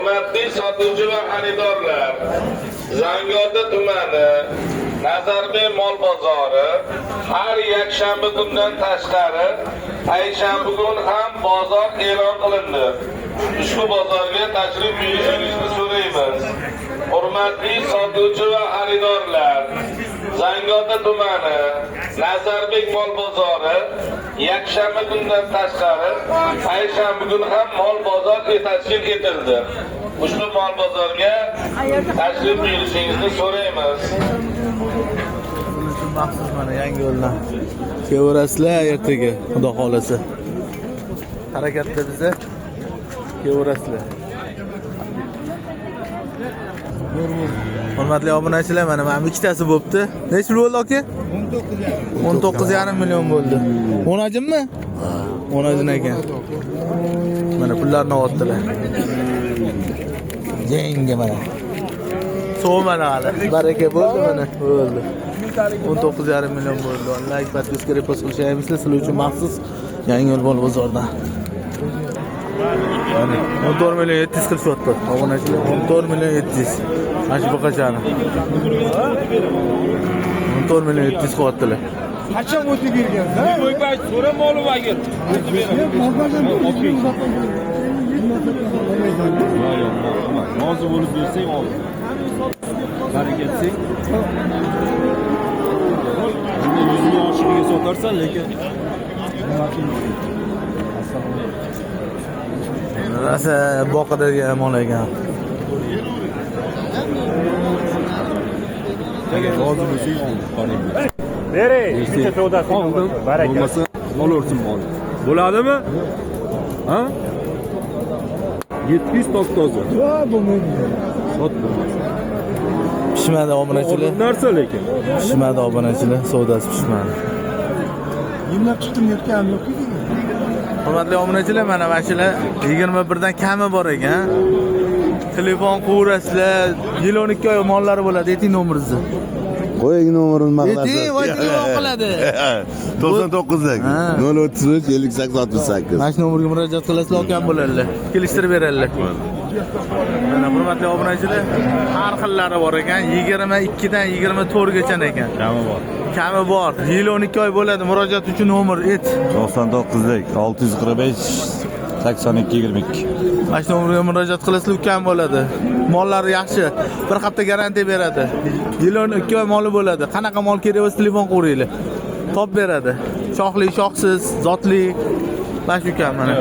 Hurmatli sotuvchi va xaridorlar, Zangiota tumani Nazarbek mol bozori har yakshanba kundan tashqari payshanba kuni ham bozor e'lon qilindi. Ushbu bozorga tashrif buyurishingizni so'raymiz. Hurmatli sotuvchi va xaridorlar, Zangiota tumani Nazarbek mol bozori yakshanba kundan tashqari payshanba kuni ham mol bozor tashkil etildi. Ushbu mol bozorga tashrif buyurishingizni so'raymiz. Maxsus mana yangi yo'ldan keverasizlar ertaga, xudo xolasa. Harakatda biza keverasizlar. Hurmatli obunachilar, mana ikkitasi bo'pti. Nech pul bo'ldi aka? 19,5 million bo'ldi. 10 ajinmi? 10 ajin ekan. Mana pullarni oldilar. Jenga mana. So'mana hali. Baraka bo'ldi mana. Bo'ldi. 19,5 million bo'ldi. Like, podpiska, repost qilishingizni sizlar uchun maxsus yangi yo'l bol bozordan. 14 million 700 qilishyapti. Obunachilar 14 million 700. Mana bu qachon? 14 million 700 qilyaptilar. Qachon o'tib kelgansiz? Qo'ypay so'ra ma'lum agent. Nozi bo'lib bersang ol. Barakatsing. Endi yuzini oshiqga sotarsan, lekin Rasa boqadagi mol ekan. nozi bo'lsang ol. Bere, bitta savdasi baraka. Bo'lmasa olaversin mol. Bo'ladimi? Ha? 700 to'qtozi. Ha, bo'lmaydi. Sot bo'lmasa. Pishmadi obunachilar. Narsa lekin. Pishmadi obunachilar, savdosi pishmadi. Yemlab chiqdim yetgan yo'q. Hurmatli obunachilar, mana shular 21 dan kami bor ekan. Telefon qo'yasizlar, yil 12 oy mollari bo'ladi, ayting nomeringizni. Qo'ying nomerini maqlasa. Ayting, voy telefon qiladi. 99lik 033 58 68. Mana shu nomerga murojaat qilasizlar, okam bo'ladilar. Kelishtirib beradilar. Mana hurmatli obunachilar, har xillari bor ekan. 22 dan 24 gacha ekan. Kami bor. Kami bor. Yil 12 oy bo'ladi. Murojaat uchun nomer et. 99lik 645 82 22. Mana shu nomerga murojaat qilasizlar, ukam bo'ladi. Mollari yaxshi. Bir hafta garantiya beradi. Yil 12 oy moli bo'ladi. Qanaqa mol kerak bo'lsa telefon qo'yinglar. Top beradi. Shoxli, shoxsiz, zotli. Mana shu ukam mana.